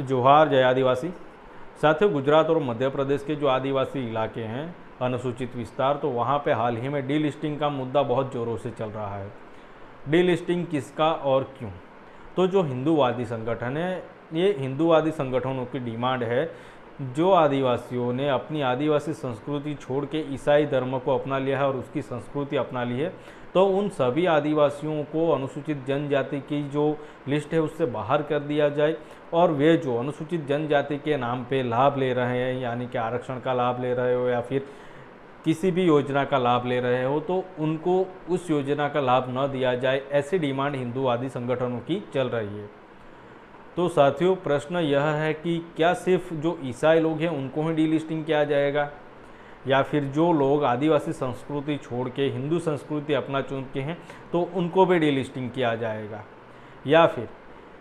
जोहार जय आदिवासी साथियों। गुजरात और मध्य प्रदेश के जो आदिवासी इलाके हैं, अनुसूचित विस्तार, तो वहाँ पे हाल ही में डीलिस्टिंग का मुद्दा बहुत ज़ोरों से चल रहा है। डीलिस्टिंग किसका और क्यों? तो जो हिंदूवादी संगठन है, ये हिंदूवादी संगठनों की डिमांड है। जो आदिवासियों ने अपनी आदिवासी संस्कृति छोड़ के ईसाई धर्म को अपना लिया है और उसकी संस्कृति अपना ली है, तो उन सभी आदिवासियों को अनुसूचित जनजाति की जो लिस्ट है उससे बाहर कर दिया जाए और वे जो अनुसूचित जनजाति के नाम पे लाभ ले रहे हैं, यानी कि आरक्षण का लाभ ले रहे हो या फिर किसी भी योजना का लाभ ले रहे हो, तो उनको उस योजना का लाभ न दिया जाए, ऐसी डिमांड हिंदूवादी संगठनों की चल रही है। तो साथियों, प्रश्न यह है कि क्या सिर्फ जो ईसाई लोग हैं उनको ही डीलिस्टिंग किया जाएगा, या फिर जो लोग आदिवासी संस्कृति छोड़ के हिंदू संस्कृति अपना चुके हैं तो उनको भी डीलिस्टिंग किया जाएगा, या फिर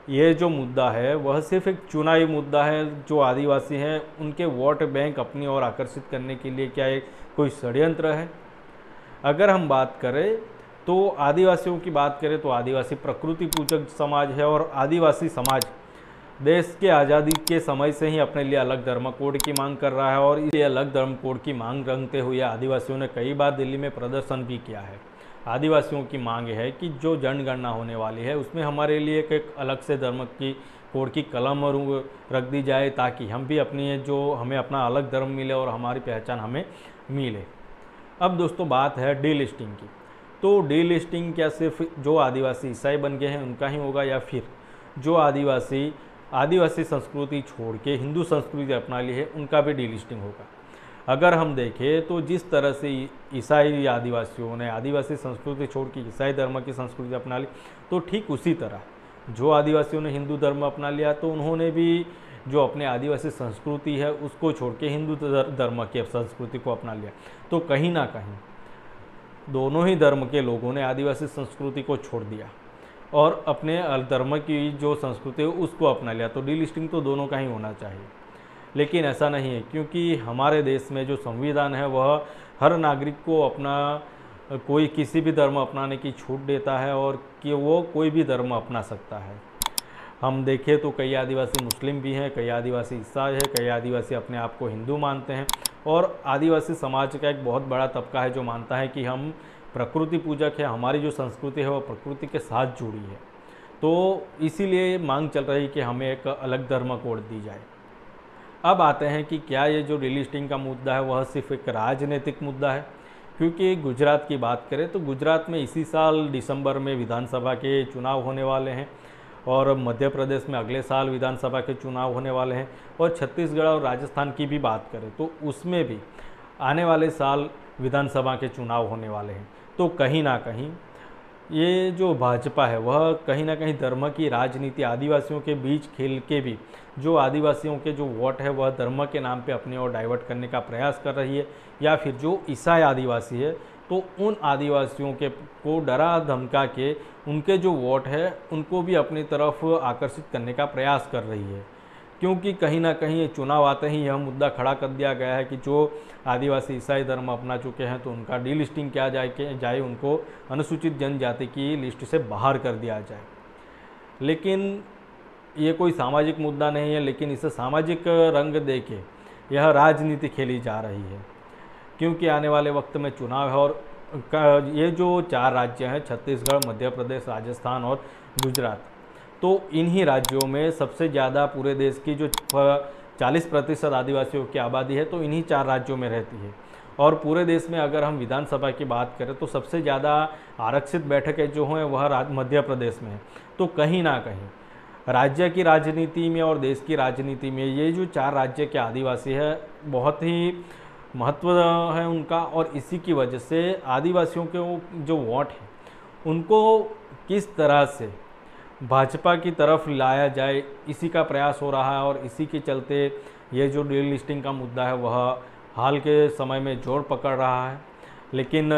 ये जो मुद्दा है वह सिर्फ एक चुनावी मुद्दा है। जो आदिवासी हैं उनके वोट बैंक अपनी ओर आकर्षित करने के लिए क्या एक कोई षड्यंत्र है? अगर हम बात करें तो आदिवासियों की बात करें तो आदिवासी प्रकृति पूजक समाज है और आदिवासी समाज देश के आज़ादी के समय से ही अपने लिए अलग धर्म कोड की मांग कर रहा है और इस अलग धर्म कोड की मांग रंगते हुए आदिवासियों ने कई बार दिल्ली में प्रदर्शन भी किया है। आदिवासियों की मांग है कि जो जनगणना होने वाली है उसमें हमारे लिए एक अलग से धर्म की कोड की कलम रख दी जाए, ताकि हम भी अपनी जो हमें अपना अलग धर्म मिले और हमारी पहचान हमें मिले। अब दोस्तों, बात है डीलिस्टिंग की। तो डीलिस्टिंग क्या सिर्फ जो आदिवासी ईसाई बन गए हैं उनका ही होगा, या फिर जो आदिवासी संस्कृति छोड़ के हिंदू संस्कृति अपना ली है उनका भी डीलिस्टिंग होगा? अगर हम देखें तो जिस तरह से ईसाई आदिवासियों ने आदिवासी संस्कृति छोड़ के ईसाई धर्म की संस्कृति अपना ली, तो ठीक उसी तरह जो आदिवासियों ने हिंदू धर्म अपना लिया तो उन्होंने भी जो अपने आदिवासी संस्कृति है उसको छोड़ के हिंदू धर्म की संस्कृति को अपना लिया। तो कहीं ना कहीं दोनों ही धर्म के लोगों ने आदिवासी संस्कृति को छोड़ दिया और अपने धर्म की जो संस्कृति है उसको अपना लिया। तो डीलिस्टिंग तो दोनों का ही होना चाहिए, लेकिन ऐसा नहीं है, क्योंकि हमारे देश में जो संविधान है वह हर नागरिक को अपना कोई किसी भी धर्म अपनाने की छूट देता है और कि वो कोई भी धर्म अपना सकता है। हम देखें तो कई आदिवासी मुस्लिम भी हैं, कई आदिवासी ईसाई है, कई आदिवासी अपने आप को हिंदू मानते हैं और आदिवासी समाज का एक बहुत बड़ा तबका है जो मानता है कि हम प्रकृति पूजक है, हमारी जो संस्कृति है वो प्रकृति के साथ जुड़ी है। तो इसीलिए मांग चल रही है कि हमें एक अलग धर्म कोड दी जाए। अब आते हैं कि क्या ये जो डीलिस्टिंग का मुद्दा है वह सिर्फ एक राजनीतिक मुद्दा है? क्योंकि गुजरात की बात करें तो गुजरात में इसी साल दिसंबर में विधानसभा के चुनाव होने वाले हैं और मध्य प्रदेश में अगले साल विधानसभा के चुनाव होने वाले हैं, और छत्तीसगढ़ और राजस्थान की भी बात करें तो उसमें भी आने वाले साल विधानसभा के चुनाव होने वाले हैं। तो कहीं ना कहीं ये जो भाजपा है वह कहीं ना कहीं धर्म की राजनीति आदिवासियों के बीच खेल के भी जो आदिवासियों के जो वोट है वह धर्म के नाम पे अपने ओर डाइवर्ट करने का प्रयास कर रही है, या फिर जो ईसाई आदिवासी है तो उन आदिवासियों के को डरा धमका के उनके जो वोट है उनको भी अपनी तरफ आकर्षित करने का प्रयास कर रही है। क्योंकि कहीं ना कहीं चुनाव आते ही यह मुद्दा खड़ा कर दिया गया है कि जो आदिवासी ईसाई धर्म अपना चुके हैं तो उनका डीलिस्टिंग किया जाए, उनको अनुसूचित जनजाति की लिस्ट से बाहर कर दिया जाए। लेकिन ये कोई सामाजिक मुद्दा नहीं है, लेकिन इसे सामाजिक रंग देके यह राजनीति खेली जा रही है, क्योंकि आने वाले वक्त में चुनाव है और ये जो 4 राज्य हैं, छत्तीसगढ़, मध्य प्रदेश, राजस्थान और गुजरात, तो इन्हीं राज्यों में सबसे ज़्यादा पूरे देश की जो 40% आदिवासियों की आबादी है तो इन्हीं 4 राज्यों में रहती है। और पूरे देश में अगर हम विधानसभा की बात करें तो सबसे ज़्यादा आरक्षित बैठकें जो हैं वह मध्य प्रदेश में है। तो कहीं ना कहीं राज्य की राजनीति में और देश की राजनीति में ये जो 4 राज्य के आदिवासी है बहुत ही महत्व है उनका, और इसी की वजह से आदिवासियों के जो वोट हैं उनको किस तरह से भाजपा की तरफ लाया जाए, इसी का प्रयास हो रहा है। और इसी के चलते ये जो डीलिस्टिंग का मुद्दा है वह हाल के समय में जोर पकड़ रहा है। लेकिन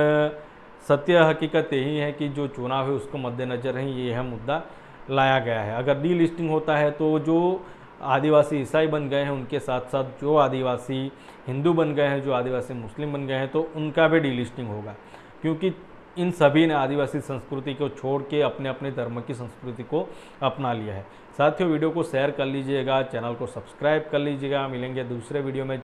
सत्य हकीकत यही है कि जो चुनाव है उसको मद्देनज़र ही यह मुद्दा लाया गया है। अगर डीलिस्टिंग होता है तो जो आदिवासी ईसाई बन गए हैं उनके साथ साथ जो आदिवासी हिंदू बन गए हैं, जो आदिवासी मुस्लिम बन गए हैं, तो उनका भी डीलिस्टिंग होगा, क्योंकि इन सभी ने आदिवासी संस्कृति को छोड़ के अपने अपने धर्म की संस्कृति को अपना लिया है। साथियों वीडियो को शेयर कर लीजिएगा, चैनल को सब्सक्राइब कर लीजिएगा। मिलेंगे दूसरे वीडियो में।